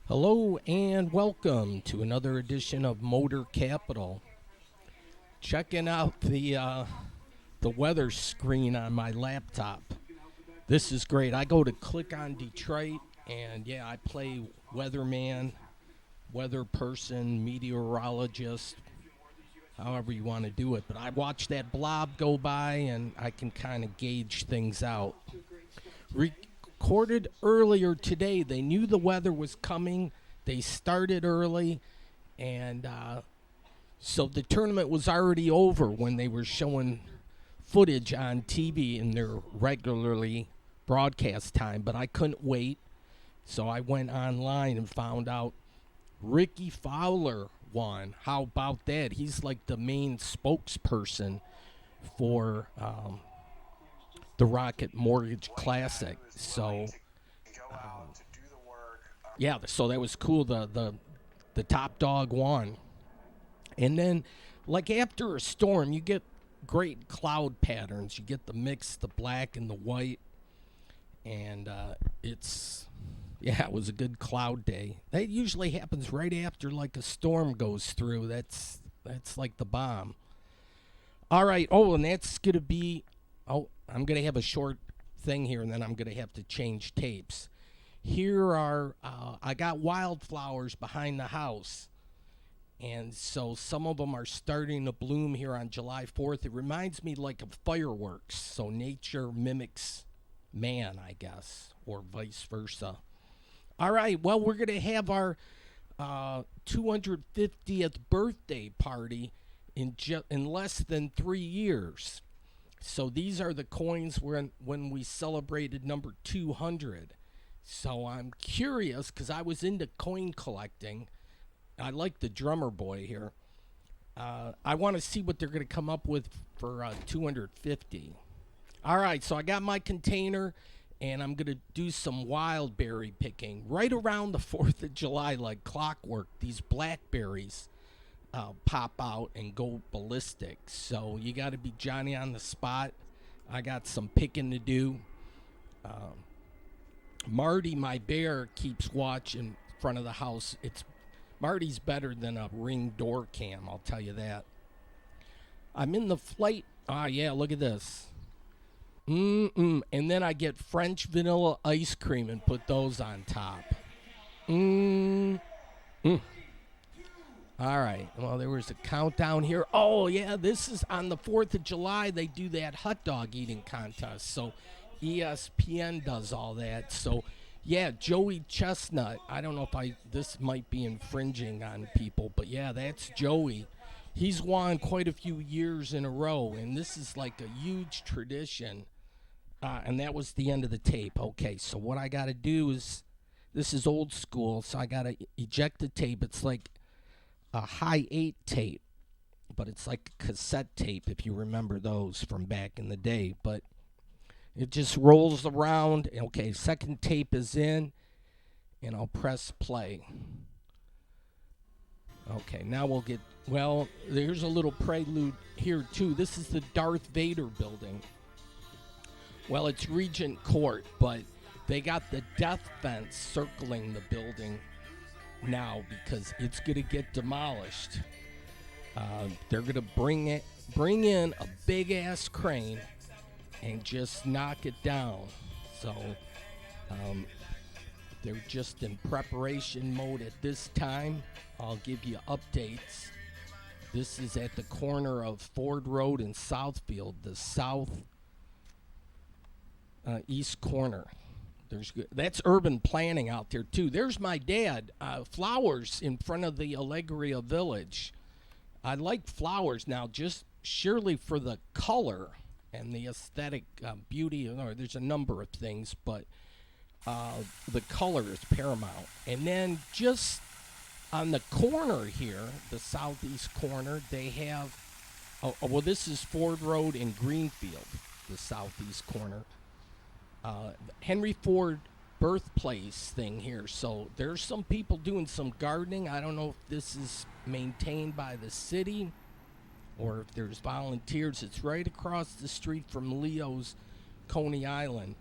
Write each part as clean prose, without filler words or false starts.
Hello and welcome to another edition of Motor Capital. Checking out the weather screen on my laptop. This is great. I go to click on Detroit and yeah, I play weatherman, weather person, meteorologist, however you want to do it. But I watch that blob go by and I can kind of gauge things out. Recorded earlier today, they knew the weather was coming. They started early and so the tournament was already over when they were showing footage on TV in their regularly broadcast time, but I couldn't wait. So I went online and found out Ricky Fowler won. How about that? He's like the main spokesperson for the Rocket Mortgage Classic. So yeah, so that was cool. The top dog won. And then, like after a storm, you get great cloud patterns. You get the mix, the black and the white, and it was a good cloud day. That usually happens right after like a storm goes through. That's like the bomb. All right. Oh, and that's gonna be. Oh, I'm gonna have a short thing here, and then I'm gonna have to change tapes. Here are I got wildflowers behind the house, and so some of them are starting to bloom here on July 4th. It reminds me like of fireworks. So nature mimics man, I guess, or vice versa. All right, well, we're going to have our 250th birthday party in less than 3 years. So these are the coins when we celebrated number 200. So I'm curious because I was into coin collecting. I like the drummer boy here. I want to see what they're going to come up with for 250. All right, so I got my container, and I'm going to do some wild berry picking. Right around the 4th of July, like clockwork, these blackberries pop out and go ballistic. So you got to be Johnny on the spot. I got some picking to do. Marty, my bear, keeps watch in front of the house. Marty's better than a Ring door cam, I'll tell you that. I'm in the flight. Ah, yeah, look at this. And then I get French vanilla ice cream and put those on top. Mmm. Mm. All right. Well, there was a countdown here. Oh, yeah, this is on the 4th of July. They do that hot dog eating contest. So ESPN does all that. So yeah, Joey Chestnut. I don't know if this might be infringing on people, but yeah, that's Joey. He's won quite a few years in a row, and this is like a huge tradition. And that was the end of the tape. Okay, so what I got to do is, this is old school, so I got to eject the tape. It's like a high 8 tape, but it's like a cassette tape if you remember those from back in the day. But it just rolls around. Okay, second tape is in, and I'll press play. Okay, now we'll get, well, there's a little prelude here, too. This is the Darth Vader building. Well, it's Regent Court, but they got the death fence circling the building now because it's going to get demolished. They're going to bring in a big-ass crane and just knock it down. So they're just in preparation mode at this time. I'll give you updates. This is at the corner of Ford Road and Southfield, the east corner. That's urban planning out there, too. There's my dad. Flowers in front of the Allegria Village. I like flowers now, just surely for the color and the aesthetic beauty. There's a number of things, but the color is paramount. And then just on the corner here, the southeast corner, they have, this is Ford Road in Greenfield, the southeast corner. Henry Ford birthplace thing here. So there's some people doing some gardening. I don't know if this is maintained by the city or if there's volunteers. It's right across the street from Leo's Coney Island.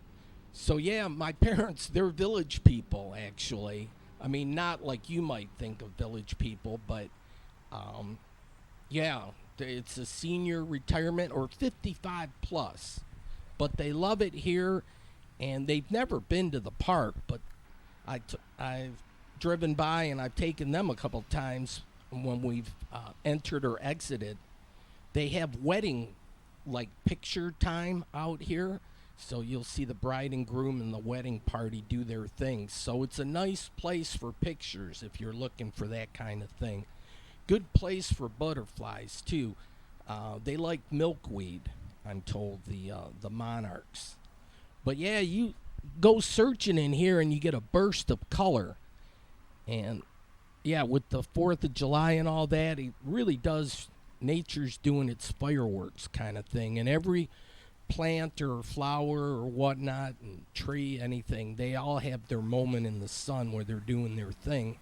So yeah, my parents, they're village people actually. I mean, not like you might think of Village People, but um, yeah, it's a senior retirement or 55 plus. But they love it here, and they've never been to the park. But I've driven by and I've taken them a couple times when we've entered or exited. They have wedding like picture time out here. So you'll see the bride and groom and the wedding party do their thing. So it's a nice place for pictures if you're looking for that kind of thing. Good place for butterflies too. They like milkweed, I'm told, the monarchs. But yeah, you go searching in here and you get a burst of color. And yeah, with the 4th of July and all that, it really does. Nature's doing its fireworks kind of thing. And every plant or flower or whatnot and tree, anything, they all have their moment in the sun where they're doing their thing.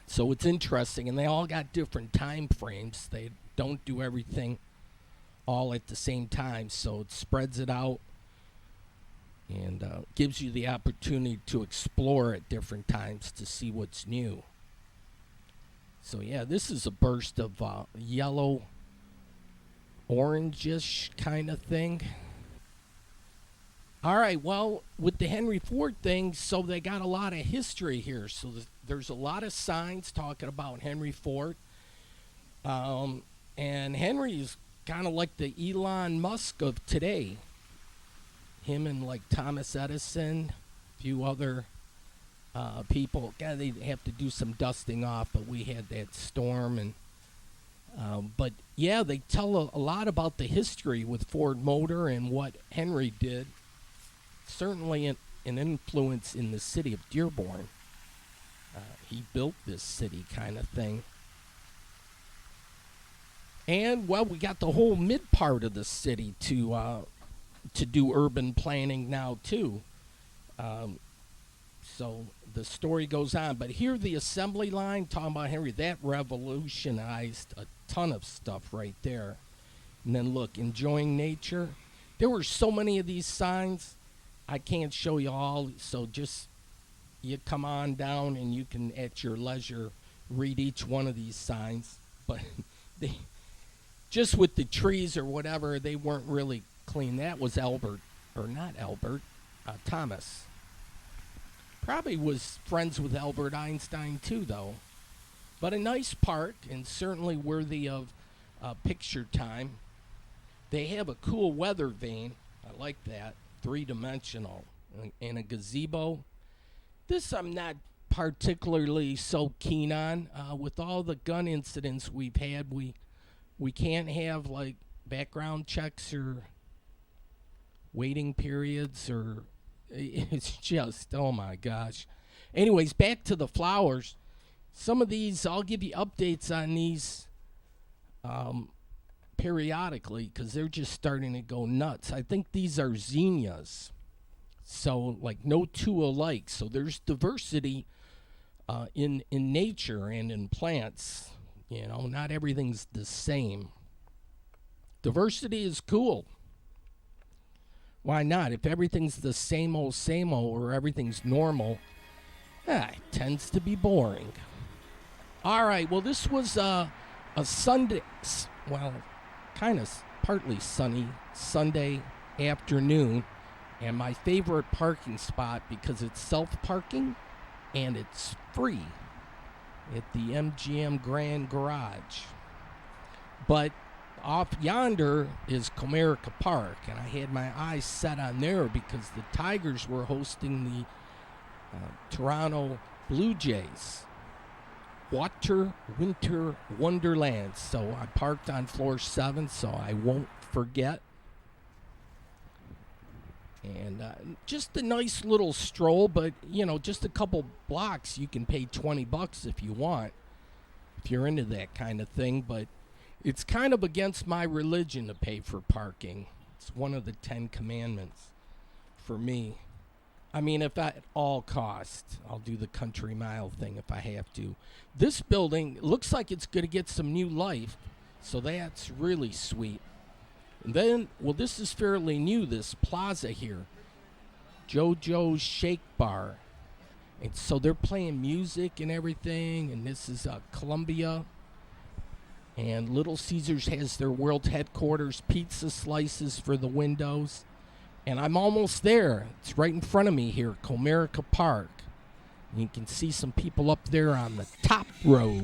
So it's interesting, and they all got different time frames. They don't do everything all at the same time, so it spreads it out and gives you the opportunity to explore at different times to see what's new. So yeah, this is a burst of yellow, orangish kind of thing. All right, well, with the Henry Ford thing, so they got a lot of history here. So there's a lot of signs talking about Henry Ford. And Henry is kind of like the Elon Musk of today. Him and like Thomas Edison, a few other people. God, they have to do some dusting off, but we had that storm. And but yeah, they tell a lot about the history with Ford Motor and what Henry did. Certainly an influence in the city of Dearborn. He built this city kind of thing. And, well, we got the whole mid part of the city to do urban planning now, too. So the story goes on. But here, the assembly line, talking about Henry, that revolutionized a ton of stuff right there. And then, look, enjoying nature. There were so many of these signs. I can't show you all, so just you come on down and you can, at your leisure, read each one of these signs. But they, just with the trees or whatever, they weren't really clean. That was Albert, or not Albert, Thomas. Probably was friends with Albert Einstein too, though. But a nice park and certainly worthy of picture time. They have a cool weather vane. I like that. 3-dimensional, and a gazebo. This I'm not particularly so keen on. With all the gun incidents we've had, we can't have like background checks or waiting periods, or it's just, oh my gosh. Anyways, back to the flowers. Some of these, I'll give you updates on these periodically, because they're just starting to go nuts. I think these are zinnias, so like no two alike. So there's diversity in nature and in plants. You know, not everything's the same. Diversity is cool. Why not? If everything's the same old, or everything's normal, it tends to be boring. All right, well, this was a Sunday, well, kind of partly sunny Sunday afternoon, and my favorite parking spot because it's self-parking and it's free at the MGM Grand Garage. But off yonder is Comerica Park, and I had my eyes set on there because the Tigers were hosting the Toronto Blue Jays. Winter Wonderland. So I parked on floor 7 so I won't forget. And just a nice little stroll, but you know, just a couple blocks. You can pay $20 if you want, if you're into that kind of thing. But it's kind of against my religion to pay for parking. It's one of the 10 commandments for me. I mean, if at all costs, I'll do the country mile thing if I have to. This building looks like it's going to get some new life, so that's really sweet. And then, well, this is fairly new, this plaza here. JoJo's Shake Bar. And so they're playing music and everything, and this is Columbia. And Little Caesars has their world headquarters, pizza slices for the windows. And I'm almost there. It's right in front of me here, Comerica Park. And you can see some people up there on the top row.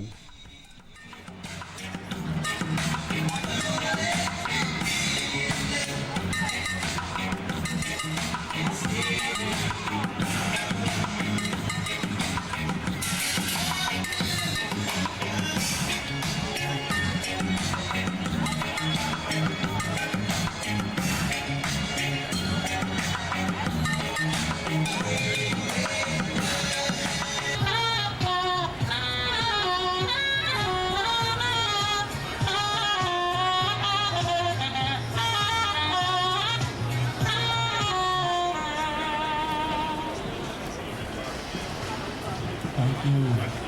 Thank you.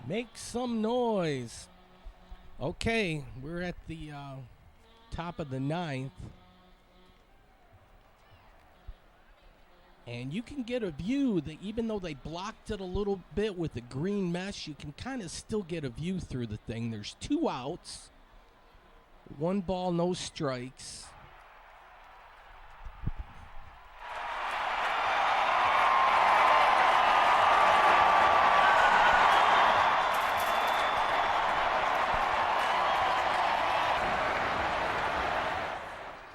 Make some noise. Okay, we're at the top of the ninth. And you can get a view that even though they blocked it a little bit with the green mesh, you can kind of still get a view through the thing. There's 2 outs, 1 ball, no strikes.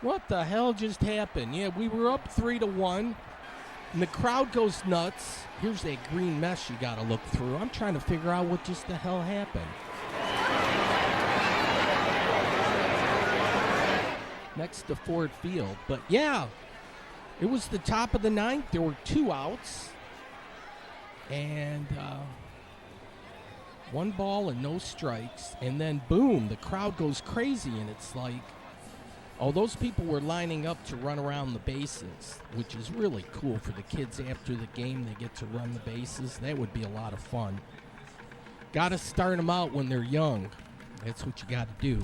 What the hell just happened? Yeah, we were up 3-1. And the crowd goes nuts. Here's that green mesh you got to look through. I'm trying to figure out what just the hell happened. Next to Ford Field. But yeah, it was the top of the ninth. There were 2 outs. And 1 ball and no strikes. And then boom, the crowd goes crazy. And it's like, oh, those people were lining up to run around the bases, which is really cool for the kids after the game. They get to run the bases. That would be a lot of fun. Got to start them out when they're young. That's what you got to do.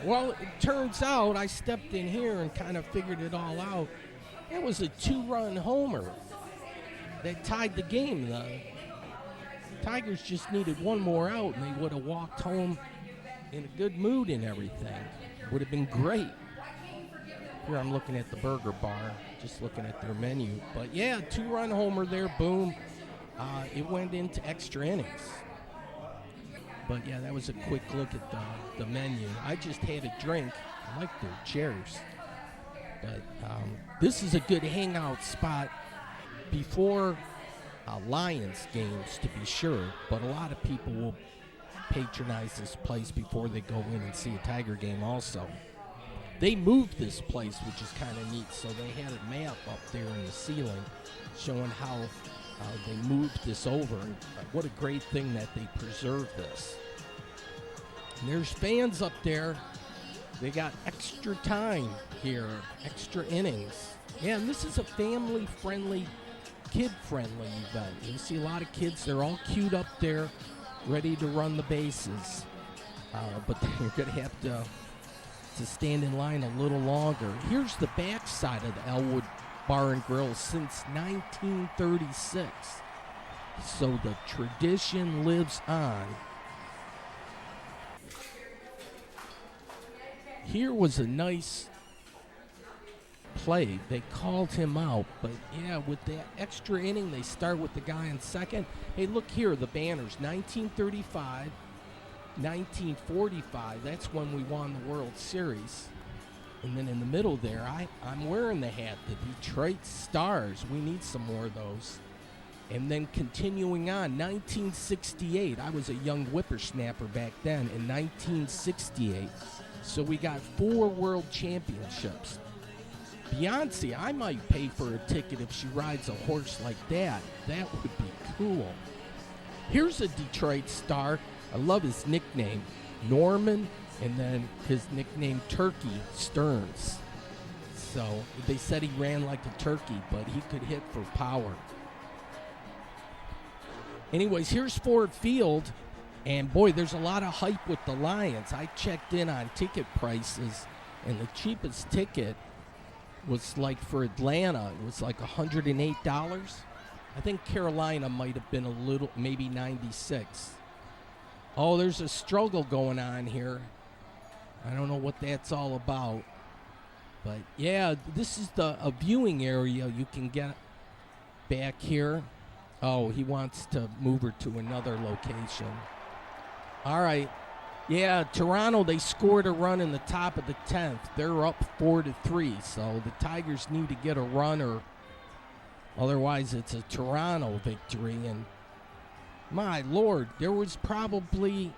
Well, it turns out I stepped in here and kind of figured it all out. It was a 2-run homer that tied the game. The Tigers just needed 1 more out, and they would have walked home in a good mood and everything. Would have been great. Here I'm looking at the burger bar, just looking at their menu. But yeah, 2-run homer there, boom. It went into extra innings. But yeah, that was a quick look at the menu. I just had a drink. I like their chairs. But this is a good hangout spot before Lions games, to be sure. But a lot of people will patronize this place before they go in and see a Tiger game also. They moved this place, which is kind of neat. So they had a map up there in the ceiling showing how they moved this over. And what a great thing that they preserved this. And there's fans up there. They got extra time here, extra innings. Yeah, and this is a family-friendly, kid-friendly event. You see a lot of kids. They're all queued up there, ready to run the bases. But you're going to have to stand in line a little longer. Here's the back side of the Elwood Bar and Grill since 1936. So the tradition lives on. Here was a nice play. They called him out, but yeah, with that extra inning, they start with the guy on second. Hey, look here, the banners, 1935, 1945, that's when we won the World Series. And then in the middle there, I'm wearing the hat, the Detroit Stars. We need some more of those. And then continuing on, 1968. I was a young whippersnapper back then in 1968. So we got 4 world championships Beyonce, I might pay for a ticket if she rides a horse like that. That would be cool. Here's a Detroit star. I love his nickname, Norman, and then his nickname, Turkey Stearns. So they said he ran like a turkey, but he could hit for power. Anyways, here's Ford Field, and boy, there's a lot of hype with the Lions. I checked in on ticket prices, and the cheapest ticket was like for Atlanta, it was like $108. I think Carolina might have been a little, maybe 96. Oh, there's a struggle going on here. I don't know what that's all about. But yeah, this is a viewing area you can get back here. Oh, he wants to move her to another location. All right. Yeah, Toronto, they scored a run in the top of the 10th. They're up 4-3, so the Tigers need to get a run, or otherwise it's a Toronto victory. And my Lord, there was probably,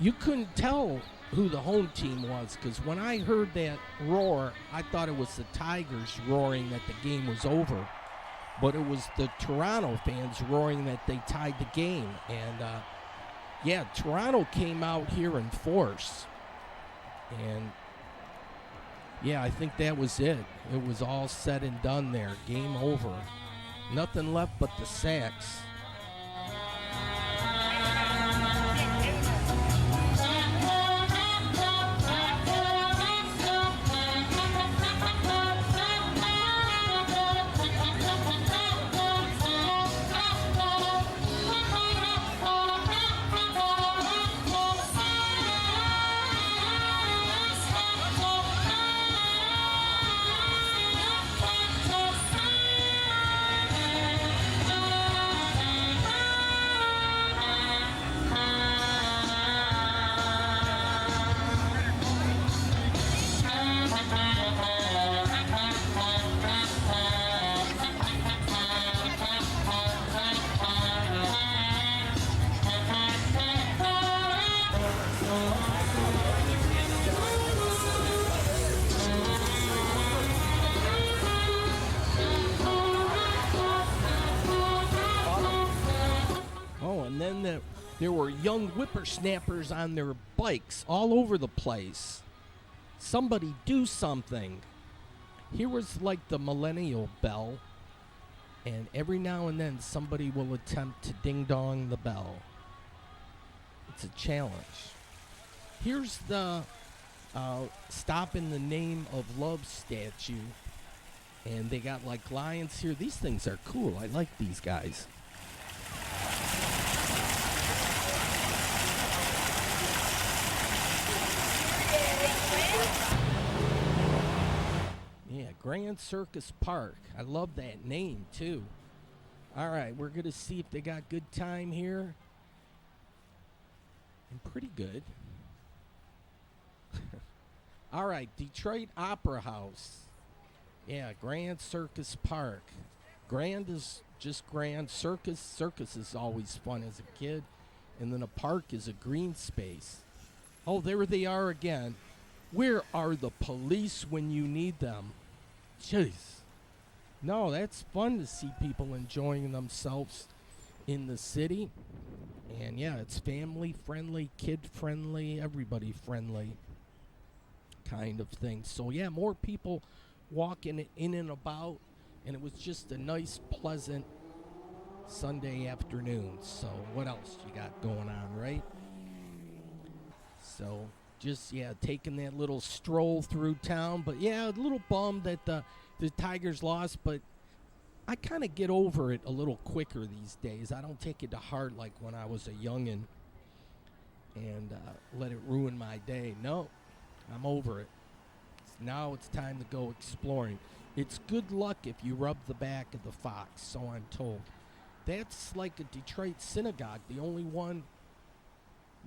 you couldn't tell who the home team was, because when I heard that roar, I thought it was the Tigers roaring that the game was over. But it was the Toronto fans roaring that they tied the game. And yeah, Toronto came out here in force. And yeah, I think that was it. It was all said and done there. Game over. Nothing left but the sacks. There were young whippersnappers on their bikes all over the place. Somebody do something. Here was like the millennial bell, and every now and then somebody will attempt to ding-dong the bell. It's a challenge. Here's the Stop in the Name of Love statue, and they got like lions here. These things are cool. I like these guys. Yeah, Grand Circus Park. I love that name, too. All right, we're going to see if they got good time here. And pretty good. All right, Detroit Opera House. Yeah, Grand Circus Park. Grand is just grand. Circus is always fun as a kid. And then a park is a green space. Oh, there they are again. Where are the police when you need them? Jeez. No, that's fun to see people enjoying themselves in the city. And yeah, it's family friendly, kid friendly, everybody friendly kind of thing. So yeah, more people walking in and about. And it was just a nice, pleasant Sunday afternoon. So what else you got going on, right? So just, yeah, taking that little stroll through town. But yeah, a little bummed that the Tigers lost, but I kind of get over it a little quicker these days. I don't take it to heart like when I was a youngin' and let it ruin my day. No, I'm over it. Now it's time to go exploring. It's good luck if you rub the back of the fox, so I'm told. That's like a Detroit synagogue, the only one,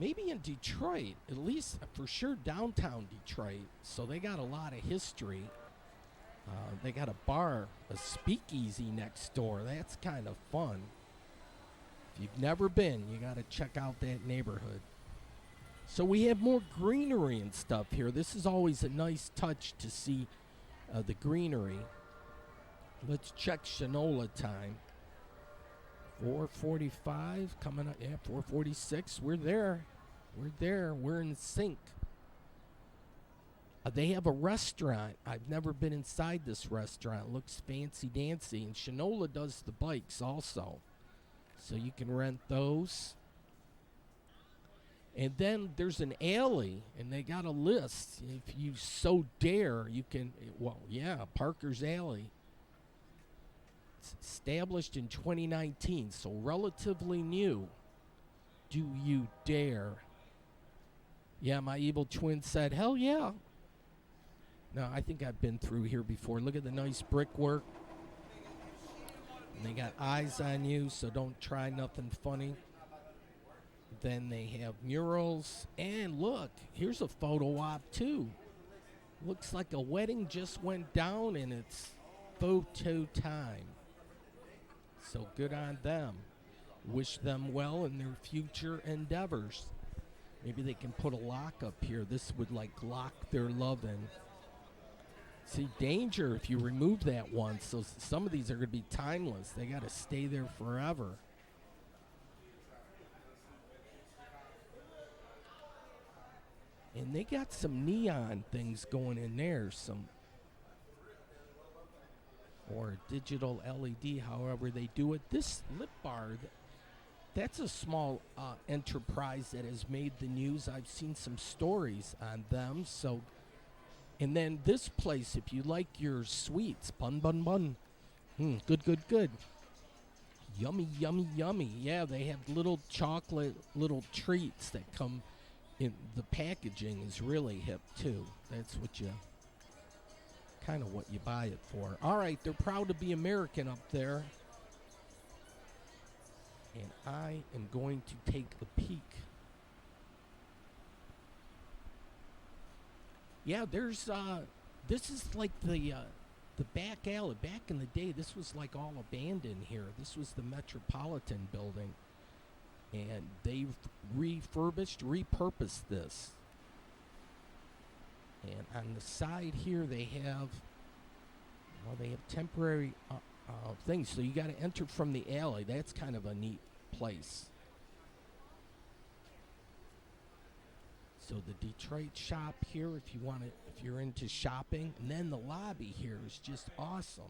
maybe in Detroit, at least for sure downtown Detroit. So they got a lot of history. They got a bar, a speakeasy next door. That's kind of fun. If you've never been, you got to check out that neighborhood. So we have more greenery and stuff here. This is always a nice touch to see the greenery. Let's check Shinola time. 4:45 coming up. Yeah, 4:46. We're there. We're there. We're in sync. They have a restaurant. I've never been inside this restaurant. It looks fancy dancy. And Shinola does the bikes also. So you can rent those. And then there's an alley, and they got a list. If you so dare, you can, well, yeah, Parker's Alley. It's established in 2019, so relatively new. Do you dare? Yeah, my evil twin said, hell yeah. No, I think I've been through here before. Look at the nice brickwork. And they got eyes on you, so don't try nothing funny. Then they have murals. And look, here's a photo op too. Looks like a wedding just went down and it's photo time. So good on them. Wish them well in their future endeavors. Maybe they can put a lock up here. This would like lock their love in. See, danger if you remove that one. So some of these are going to be timeless. They got to stay there forever. And they got some neon things going in there. Or digital LED, however they do it. This lip bar, that's a small enterprise that has made the news. I've seen some stories on them. So, and then this place, if you like your sweets, bun, bun, bun. Good, good, good. Yummy, yummy, yummy. Yeah, they have little chocolate, little treats that come in. The packaging is really hip, too. That's what you, kind of what you buy it for. All right, they're proud to be American up there. And I am going to take a peek. Yeah, there's, this is like the back alley. Back in the day, this was like all abandoned here. This was the Metropolitan building. And they've repurposed this. And on the side here, they have temporary things. So you got to enter from the alley. That's kind of a neat place. So the Detroit shop here, if you're into shopping, and then the lobby here is just awesome.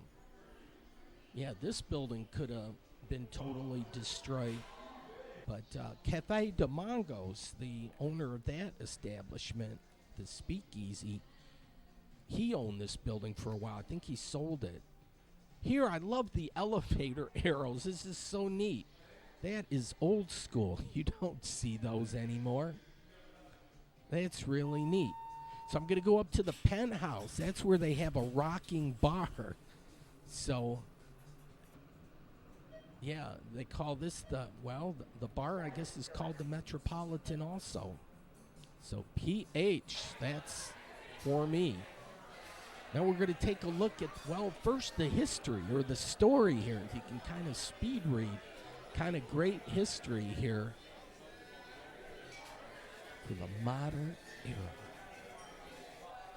Yeah, this building could have been totally destroyed, but Cafe de Mongos, the owner of that establishment, the Speakeasy, he owned this building for a while. I think he sold it. Here, I love the elevator arrows. This is so neat. That is old school. You don't see those anymore. That's really neat. So I'm going to go up to the penthouse. That's where they have a rocking bar. So, yeah, they call this the bar, I guess, is called the Metropolitan also. So PH, that's for me. Now we're going to take a look at, first the history or the story here. If you can kind of speed read, kind of great history here. For the modern era.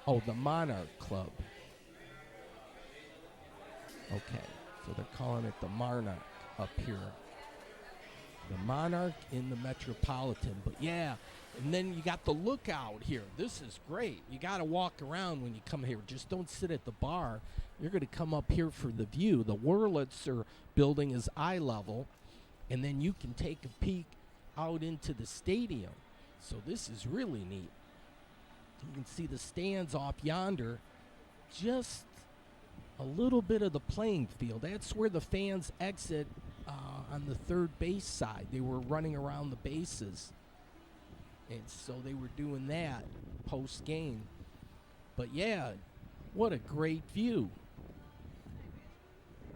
Oh, the Monarch Club. Okay, so they're calling it the Monarch up here. The Monarch in the Metropolitan. But yeah, and then you got the lookout here. This is great. You got to walk around when you come here. Just don't sit at the bar. You're going to come up here for the view. The Wurlitzer building is eye level, and then you can take a peek out into the stadium. So this is really neat. You can see the stands off yonder. Just a little bit of the playing field. That's where the fans exit on the third base side. They were running around the bases. And so they were doing that post-game. But yeah, what a great view.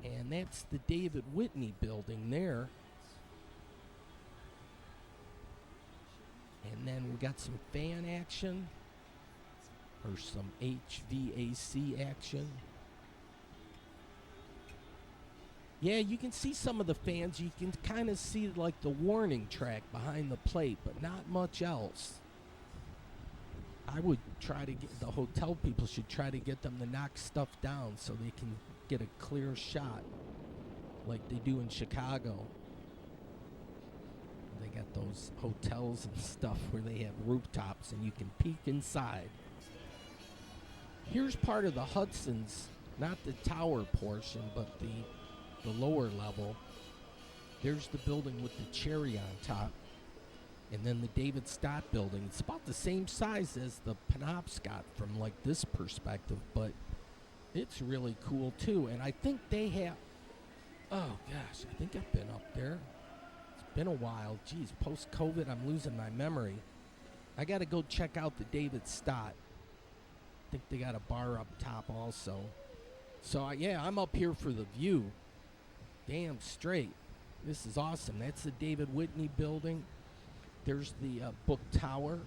And that's the David Whitney building there. And then we got some fan action, or some HVAC action. Yeah, you can see some of the fans. You can kind of see like the warning track behind the plate, but not much else. I would try to get the hotel people should try to get them to knock stuff down so they can get a clear shot like they do in Chicago. They got those hotels and stuff where they have rooftops and you can peek inside. Here's part of the Hudson's, not the tower portion, but the lower level. There's the building with the cherry on top. And then the David Stott building. It's about the same size as the Penobscot from like this perspective, but it's really cool too. And I think they have, oh gosh, I think I've been up there. It's been a while. Geez, post-COVID, I'm losing my memory. I got to go check out the David Stott. I think they got a bar up top also. So yeah, I'm up here for the view. Damn straight. This is awesome. That's the David Whitney building. There's the book tower,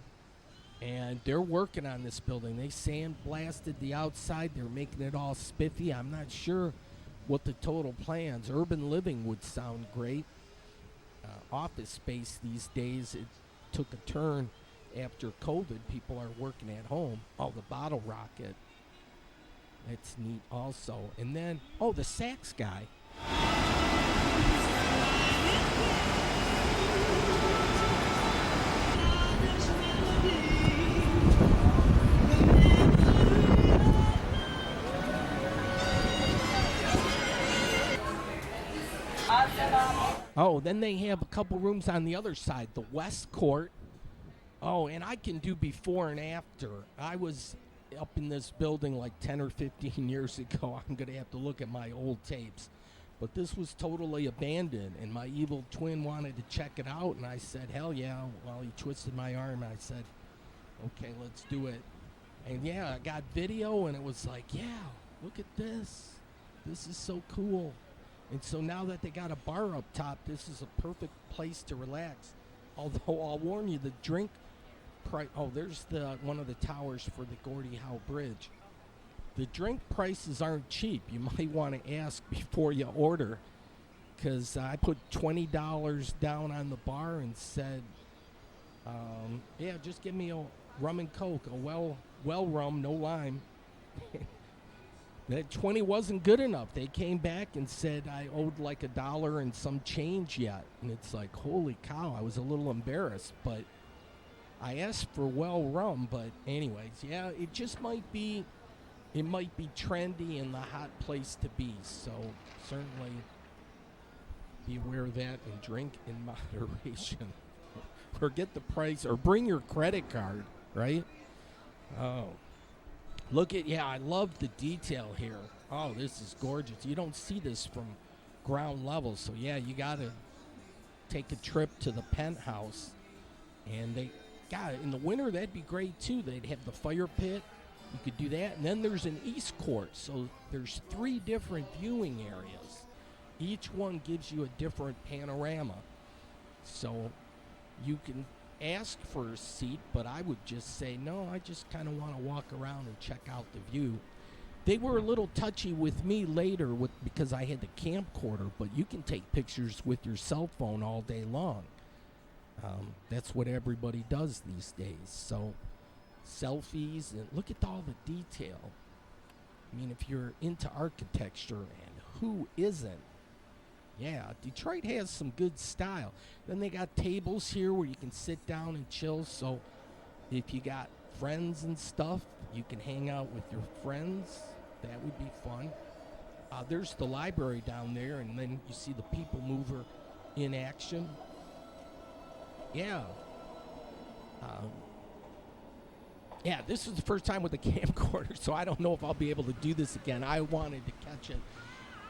and they're working on this building. They sandblasted the outside. They're making it all spiffy. I'm not sure what the total plans. Urban living would sound great. Office space these days, it took a turn after COVID. People are working at home. Oh, the bottle rocket. That's neat also. And then, oh, the sax guy. Oh, then they have a couple rooms on the other side, the West Court. Oh, and I can do before and after. I was up in this building like 10 or 15 years ago. I'm going to have to look at my old tapes. But this was totally abandoned, and my evil twin wanted to check it out, and I said, hell yeah. Well, he twisted my arm, and I said, okay, let's do it. And yeah, I got video, and it was like, yeah, look at this. This is so cool. And so now that they got a bar up top, this is a perfect place to relax. Although I'll warn you, the drink price. Oh, there's the one of the towers for the Gordie Howe Bridge. The drink prices aren't cheap. You might want to ask before you order, because I put $20 down on the bar and said, yeah, just give me a rum and Coke, a well rum, no lime. That 20 wasn't good enough. They came back and said I owed like $1 and some change yet. And it's like, holy cow, I was a little embarrassed. But I asked for well rum. But anyways, yeah, it just might be trendy and the hot place to be. So certainly be aware of that and drink in moderation. Or get the price, or bring your credit card, right? Oh. Look at, yeah, I love the detail here. Oh, this is gorgeous. You don't see this from ground level. So, yeah, you got to take a trip to the penthouse. And they, God, in the winter, that'd be great, too. They'd have the fire pit. You could do that. And then there's an East Court. So there's 3 different viewing areas. Each one gives you a different panorama. So you can ask for a seat, but I would just say, no, I just kind of want to walk around and check out the view. They were a little touchy with me later because I had the camcorder, but you can take pictures with your cell phone all day long. That's what everybody does these days. So selfies, and look at all the detail. I mean, if you're into architecture, and who isn't? Yeah, Detroit has some good style. Then they got tables here where you can sit down and chill. So if you got friends and stuff, you can hang out with your friends. That would be fun. There's the library down there, and then you see the people mover in action. Yeah. Yeah, this was the first time with the camcorder, so I don't know if I'll be able to do this again. I wanted to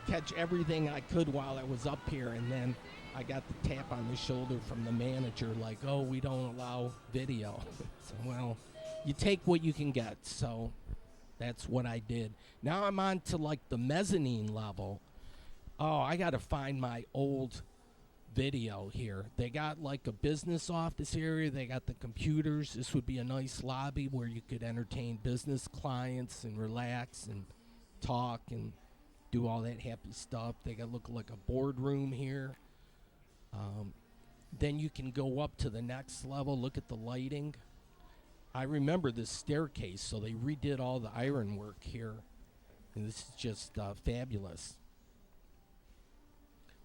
catch everything I could while I was up here, and then I got the tap on the shoulder from the manager like, oh, we don't allow video. So, well, you take what you can get, so that's what I did. Now I'm on to like the mezzanine level. Oh, I got to find my old video here. They got like a business office area. They got the computers. This would be a nice lobby where you could entertain business clients and relax and talk and do all that happy stuff. They got look like a boardroom here. Then you can go up to the next level. Look at the lighting. I remember this staircase, so they redid all the ironwork here. And this is just fabulous.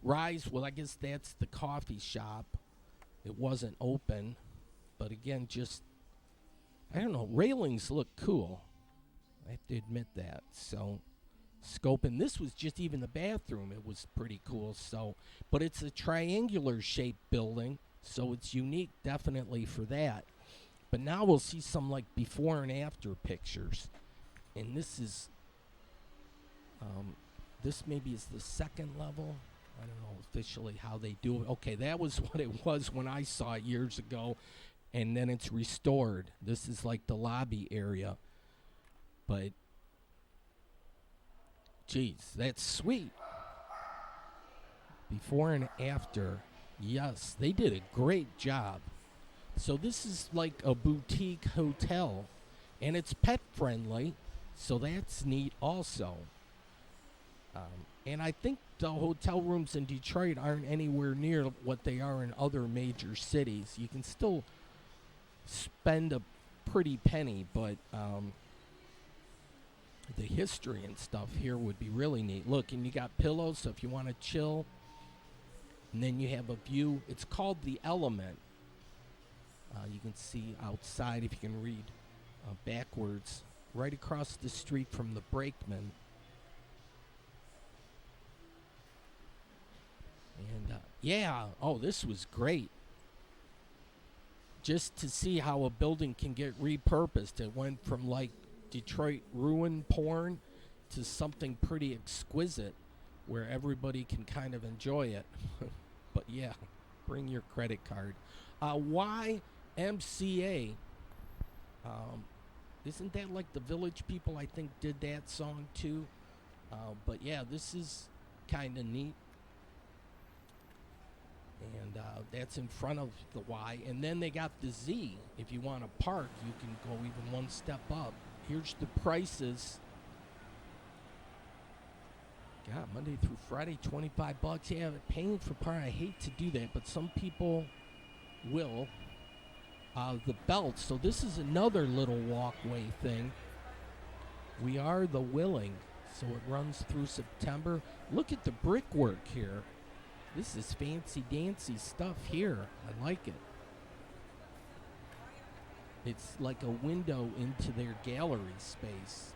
Rise, well, I guess that's the coffee shop. It wasn't open. But again, just, I don't know, railings look cool. I have to admit that. So, scope, and this was just even the bathroom. It was pretty cool. So, but it's a triangular shaped building, so it's unique definitely for that. But now we'll see some like before and after pictures. And this is, this maybe is the second level. I don't know officially how they do it. Okay, that was what it was when I saw it years ago. And then it's restored. This is like the lobby area. But, geez, that's sweet. Before and after. Yes, they did a great job. So this is like a boutique hotel. And it's pet friendly. So that's neat also. And I think the hotel rooms in Detroit aren't anywhere near what they are in other major cities. You can still spend a pretty penny, but the history and stuff here would be really neat. Look, and you got pillows, so if you want to chill. And then you have a view. It's called the Element. You can see outside, if you can read backwards, right across the street from the Brakeman. And yeah, oh, this was great. Just to see how a building can get repurposed. It went from like Detroit ruin porn to something pretty exquisite where everybody can kind of enjoy it. But yeah, bring your credit card. YMCA. Isn't that like the Village People, I think, did that song too? But yeah, this is kind of neat. And that's in front of the Y. And then they got the Z. If you want to park, you can go even one step up. Here's the prices. God, Monday through Friday, $25. Yeah, paying for parking. I hate to do that, but some people will. The belt. So this is another little walkway thing. We are the Willing. So it runs through September. Look at the brickwork here. This is fancy dancy stuff here. I like it. It's like a window into their gallery space.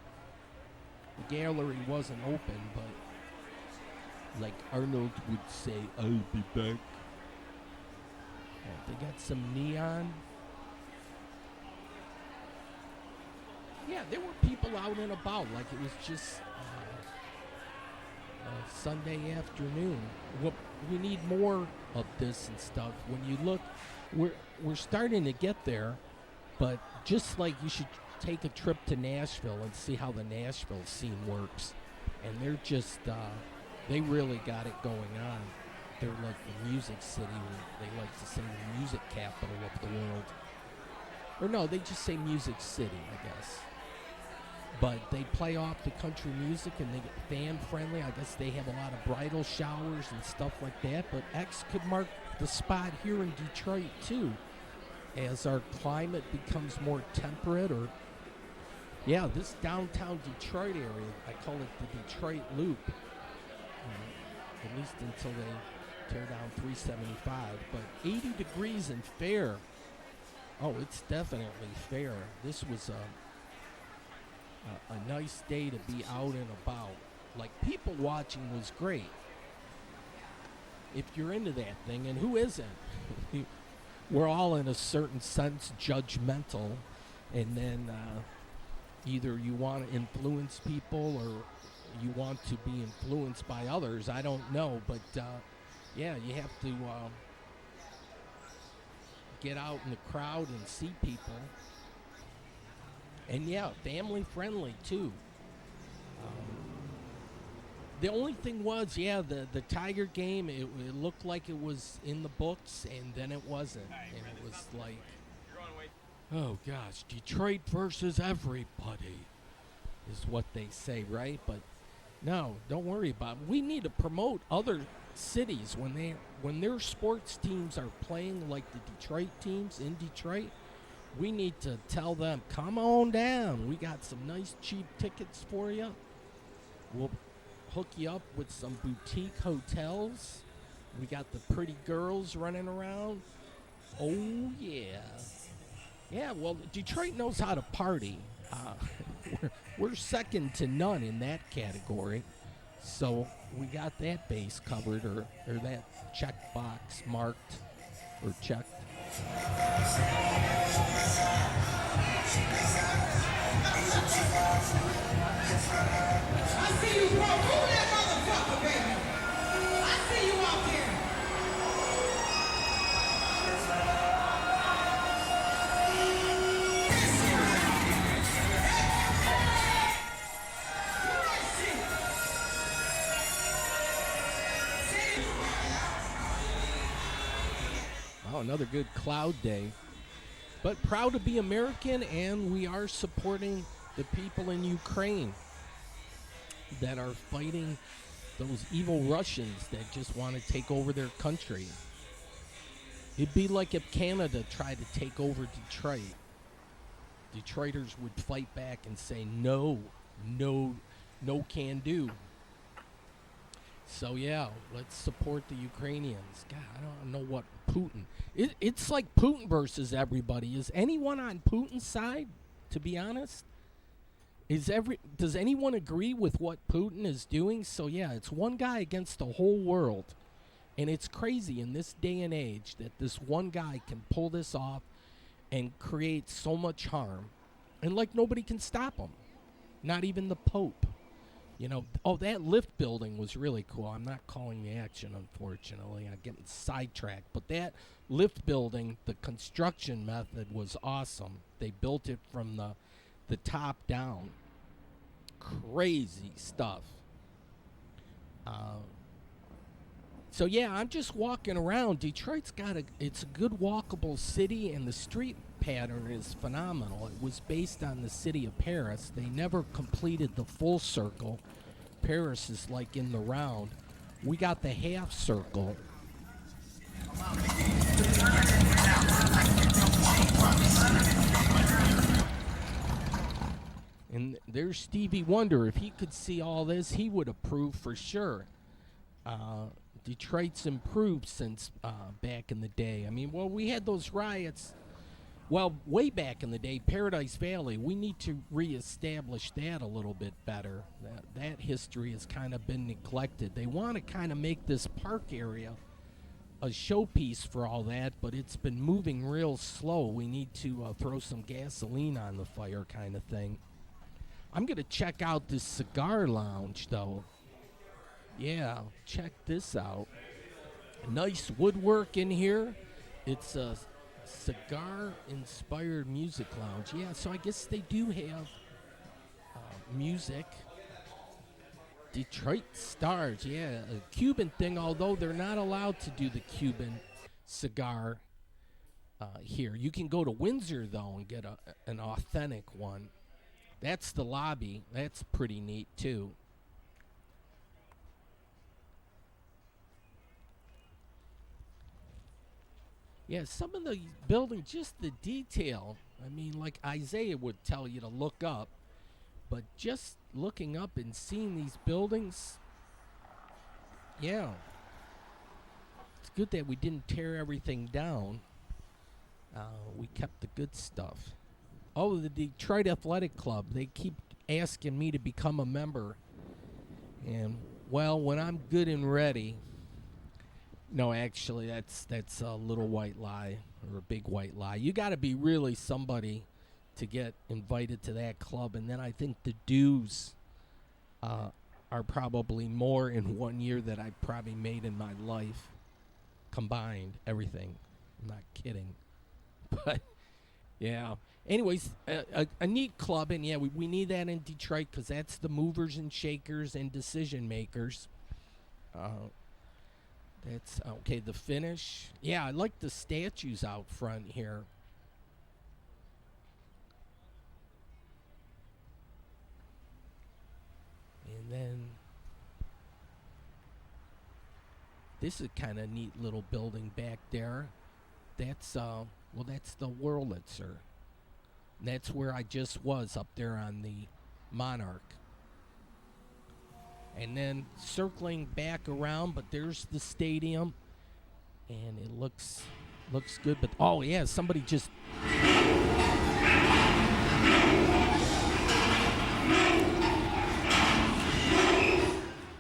The gallery wasn't open, but like Arnold would say, I'll be back. They got some neon. Yeah, there were people out and about like it was just Sunday afternoon. Well, we need more of this and stuff. When you look, we're starting to get there, but just like you should take a trip to Nashville and see how the Nashville scene works. And they're just, they really got it going on. They're like the music city. They like to say the music capital of the world. Or no, they just say music city, I guess. But they play off the country music and they get fan friendly. I guess they have a lot of bridal showers and stuff like that. But X could mark the spot here in Detroit too, as our climate becomes more temperate. Or yeah, this downtown Detroit area, I call it the Detroit Loop. At least until they tear down 375. But 80 degrees and fair. Oh, it's definitely fair. This was a nice day to be out and about. Like, people watching was great. If you're into that thing, and who isn't? We're all in a certain sense judgmental, and then either you want to influence people or you want to be influenced by others. I don't know, but yeah, you have to get out in the crowd and see people. And yeah, family friendly too. The only thing was, yeah, the Tiger game, it looked like it was in the books, and then it wasn't. And it was like, oh gosh, Detroit versus everybody is what they say, right? But no, don't worry about it. We need to promote other cities when their sports teams are playing like the Detroit teams in Detroit. We need to tell them, come on down. We got some nice cheap tickets for you. We'll hook you up with some boutique hotels. We got the pretty girls running around. Oh, yeah. Yeah, well, Detroit knows how to party. We're second to none in that category. So we got that base covered, or that check box marked or checked. I see you, bro. Move that motherfucker, baby. I see you out there. Oh, another good cloud day. But proud to be American, and we are supporting the people in Ukraine that are fighting those evil Russians that just want to take over their country. It'd be like if Canada tried to take over Detroit. Detroiters would fight back and say, no, no, no can do. So, yeah, let's support the Ukrainians. God, I don't know what Putin. It's like Putin versus everybody. Is anyone on Putin's side, to be honest? Does anyone agree with what Putin is doing? So, yeah, it's one guy against the whole world. And it's crazy in this day and age that this one guy can pull this off and create so much harm. And, like, nobody can stop him. Not even the Pope. You know, that lift building was really cool. I'm not calling the action, unfortunately. I'm getting sidetracked. But that lift building, the construction method was awesome. They built it from the top down. Crazy stuff. So, yeah, I'm just walking around. Detroit's it's a good walkable city, and the street pattern is phenomenal. It was based on the city of Paris. They never completed the full circle. Paris is like in the round. We got the half circle. And there's Stevie Wonder. If he could see all this, he would approve for sure. Detroit's improved since back in the day. I mean, well, we had those riots. Well, way back in the day, Paradise Valley, we need to reestablish that a little bit better. That history has kind of been neglected. They want to kind of make this park area a showpiece for all that, but it's been moving real slow. We need to throw some gasoline on the fire kind of thing. I'm going to check out this cigar lounge, though. Yeah, check this out. Nice woodwork in here. It's a cigar-inspired music lounge. Yeah, so I guess they do have music. Detroit Stars, yeah, a Cuban thing, although they're not allowed to do the Cuban cigar here. You can go to Windsor, though, and get an authentic one. That's the lobby. That's pretty neat, too. Yeah, some of the buildings, just the detail. I mean, like Isaiah would tell you to look up, but just looking up and seeing these buildings, yeah. It's good that we didn't tear everything down. We kept the good stuff. Oh, the Detroit Athletic Club. They keep asking me to become a member. And, well, when I'm good and ready. No, actually, that's a little white lie or a big white lie. You got to be really somebody to get invited to that club, and then I think the dues are probably more in 1 year that I probably made in my life combined. Everything. I'm not kidding, but yeah. Anyways, a neat club, and yeah, we need that in Detroit because that's the movers and shakers and decision makers. That's okay. The finish. Yeah, I like the statues out front here. And then this is kind of neat little building back there. That's that's the Wurlitzer. And that's where I just was, up there on the Monarch. And then circling back around, but there's the stadium, and it looks good. But oh yeah, somebody just.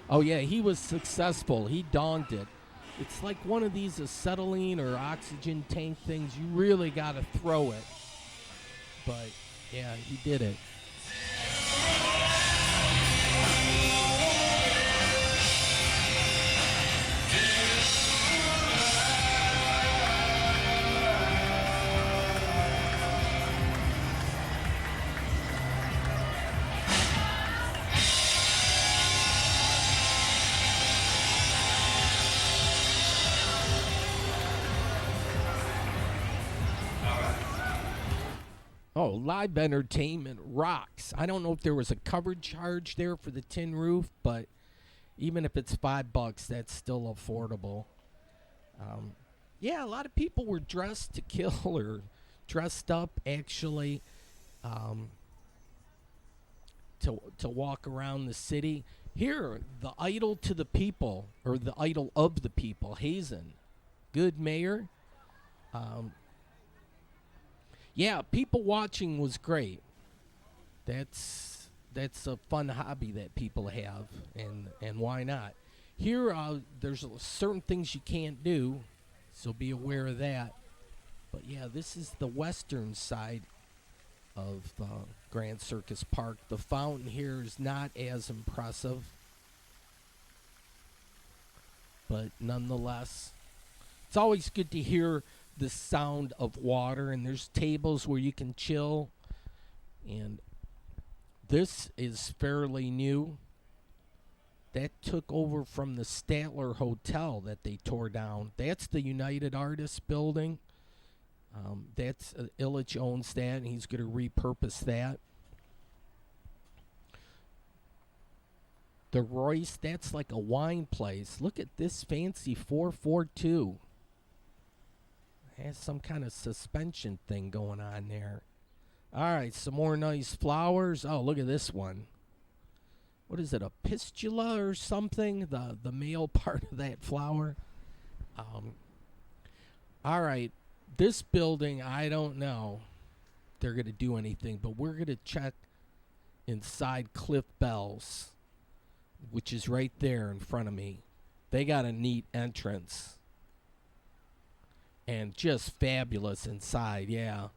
Oh yeah, he was successful. He donned it. It's like one of these acetylene or oxygen tank things. You really got to throw it. But yeah, he did it. Oh, live entertainment rocks. I don't know if there was a coverage charge there for the tin roof, but even if it's $5, that's still affordable. Yeah, a lot of people were dressed to kill or dressed up actually to walk around the city. Here, the idol to the people, or the idol of the people, Hazen. Good mayor. Yeah, people watching was great. That's a fun hobby that people have, and why not? Here, there's certain things you can't do, so be aware of that. But yeah, this is the western side of Grand Circus Park. The fountain here is not as impressive, but nonetheless, it's always good to hear the sound of water, and there's tables where you can chill. And this is fairly new. That took over from the Statler Hotel that they tore down. That's the United Artists building. That's Illich owns that, and he's going to repurpose that. The Royce, that's like a wine place. Look at this fancy 442. Has some kind of suspension thing going on there. All right, some more nice flowers. Oh, look at this one. What is it, a pistula or something? The male part of that flower. All right, this building, I don't know if they're going to do anything, but we're going to check inside Cliff Bell's, which is right there in front of me. They got a neat entrance. And just fabulous inside, yeah.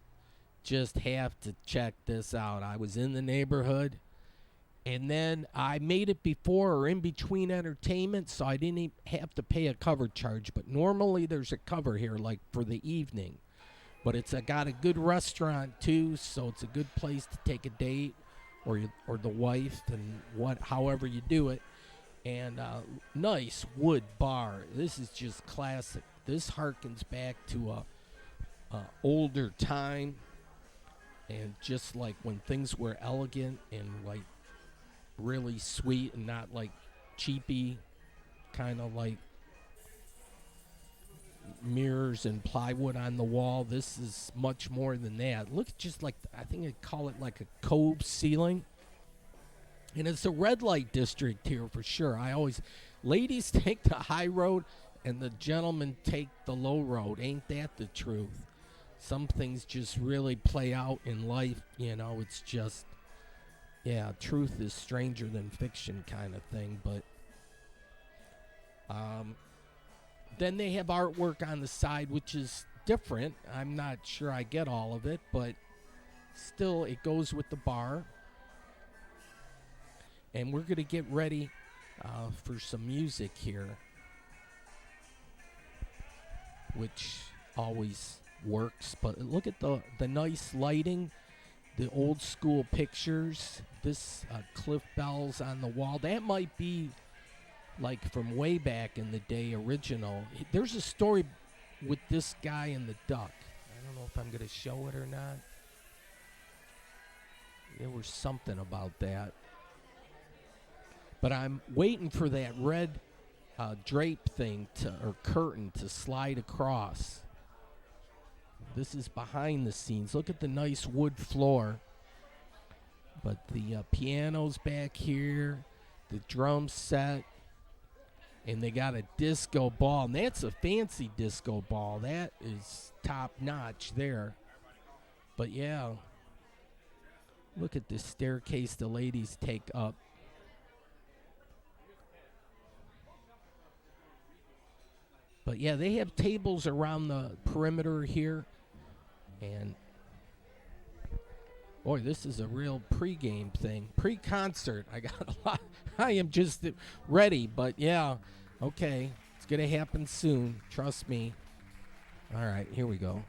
Just have to check this out. I was in the neighborhood, and then I made it before or in between entertainment, so I didn't have to pay a cover charge. But normally there's a cover here, like for the evening. But it's got a good restaurant too, so it's a good place to take a date or the wife, and however you do it. And nice wood bar. This is just classic. This harkens back to a older time, and just like when things were elegant and like really sweet and not like cheapy, kind of like mirrors and plywood on the wall. This is much more than that. Look, just like, I think I'd call it like a cove ceiling. And it's a red light district here for sure. Ladies take the high road and the gentlemen take the low road. Ain't that the truth? Some things just really play out in life, it's just, yeah, truth is stranger than fiction kind of thing. But then they have artwork on the side, which is different. I'm not sure I get all of it, but still it goes with the bar. And we're going to get ready for some music here, which always works. But look at the nice lighting, the old school pictures, this Cliff Bell's on the wall. That might be like from way back in the day, original. There's a story with this guy and the duck. I don't know if I'm going to show it or not. There was something about that. But I'm waiting for that red drape thing or curtain to slide across. This is behind the scenes. Look at the nice wood floor. But the piano's back here, the drum set, and they got a disco ball. And that's a fancy disco ball. That is top notch there. But yeah, look at this staircase the ladies take up. But yeah, they have tables around the perimeter here. And boy, this is a real pregame thing. Pre-concert. I got a lot. I am just ready, but yeah. Okay. It's going to happen soon. Trust me. All right, here we go.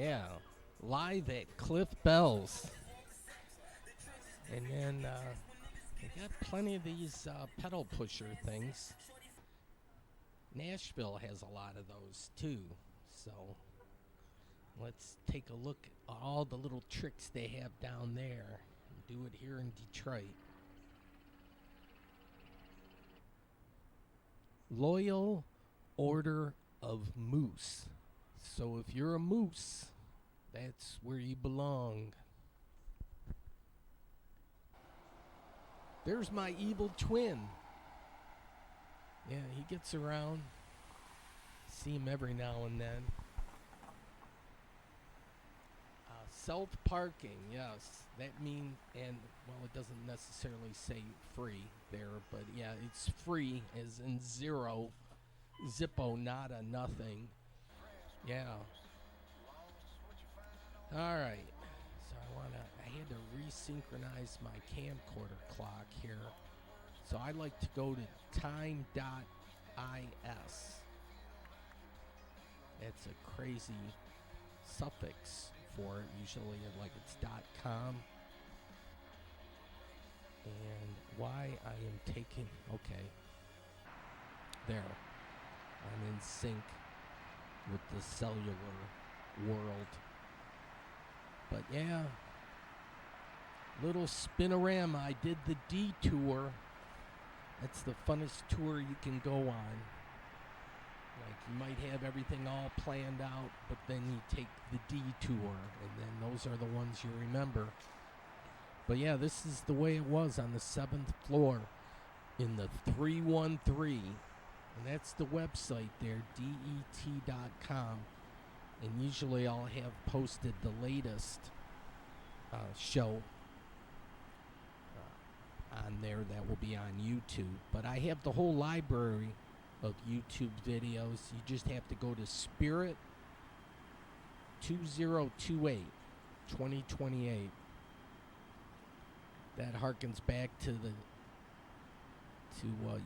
Yeah, live at Cliff Bell's. And then they got plenty of these pedal pusher things. Nashville has a lot of those too. So let's take a look at all the little tricks they have down there and do it here in Detroit. Loyal Order of Moose. So if you're a moose, that's where you belong. There's my evil twin. Yeah, he gets around. See him every now and then. Self-parking, yes. That means, and, well, it doesn't necessarily say free there, but yeah, it's free as in zero. Zippo, nada, nothing. Yeah. All right. So I had to resynchronize my camcorder clock here. So I like to go to time.is. It's a crazy suffix for it. Usually like it's .com. And why I am taking, okay. There. I'm in sync with the cellular world. But yeah, little spinorama. I did the Detour. That's the funnest tour you can go on. Like, you might have everything all planned out, but then you take the Detour, and then those are the ones you remember. But yeah, this is the way it was on the 7th floor in the 313. And that's the website there, det.com. And usually I'll have posted the latest show on there that will be on YouTube. But I have the whole library of YouTube videos. You just have to go to Spirit 2028, 2028. That harkens back to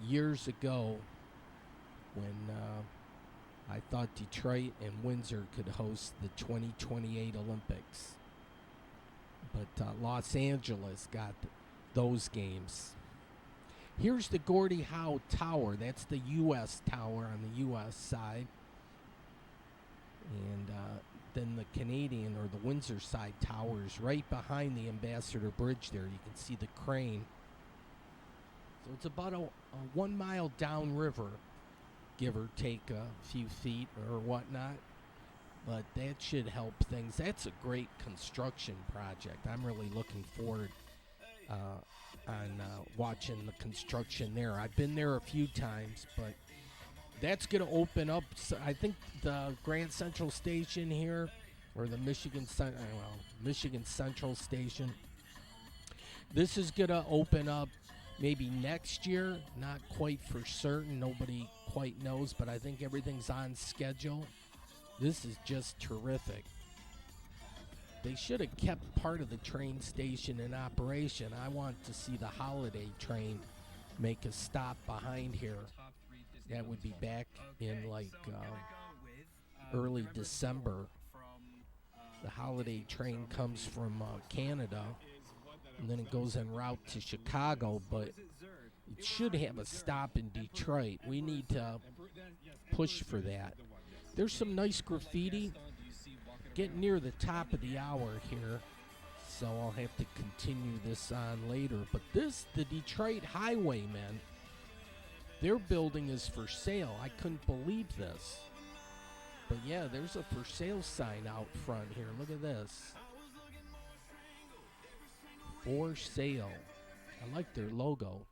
years ago when I thought Detroit and Windsor could host the 2028 Olympics. But Los Angeles got those games. Here's the Gordie Howe Tower. That's the U.S. tower on the U.S. side. And then the Canadian or the Windsor side tower is right behind the Ambassador Bridge there. You can see the crane. So it's about a 1 mile downriver, give or take a few feet or whatnot. But that should help things. That's a great construction project. I'm really looking forward on watching the construction there. I've been there a few times, but that's going to open up, I think, the Grand Central Station here, or the Michigan Central Station. This is going to open up maybe next year. Not quite for certain. Nobody quite knows, but I think everything's on schedule. This is just terrific. They should have kept part of the train station in operation. I want to see the holiday train make a stop behind here. That would be back in like early December. The holiday train comes from Canada, and then it goes en route to Chicago, but it should have a stop in Detroit. We need to push for that. There's some nice graffiti. Getting near the top of the hour here, so I'll have to continue this on later. But the Detroit Highwaymen, their building is for sale. I couldn't believe this. But yeah, there's a for sale sign out front here. Look at this. For sale. I like their logo.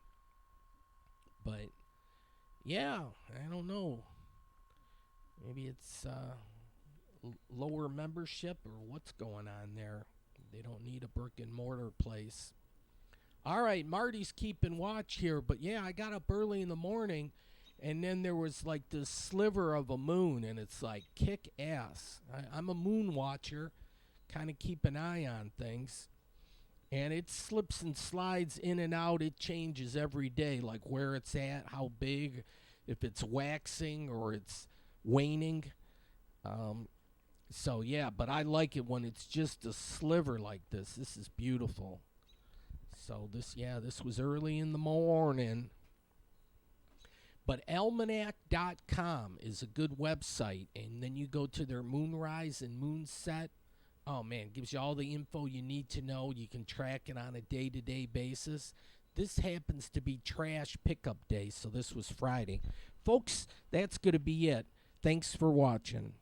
But yeah, I don't know. Maybe it's lower membership or what's going on there. They don't need a brick and mortar place. All right, Marty's keeping watch here, but yeah, I got up early in the morning, and then there was like this sliver of a moon, and it's like kick ass. I'm a moon watcher, kind of keep an eye on things, and it slips and slides in and out. It changes every day, like where it's at, how big, if it's waxing or it's waning. So yeah, but I like it when it's just a sliver like this. This is beautiful. So this was early in the morning. But almanac.com is a good website, and then you go to their moonrise and moonset. Oh man, gives you all the info you need to know. You can track it on a day-to-day basis. This happens to be trash pickup day, so this was Friday. Folks, that's going to be it. Thanks for watching.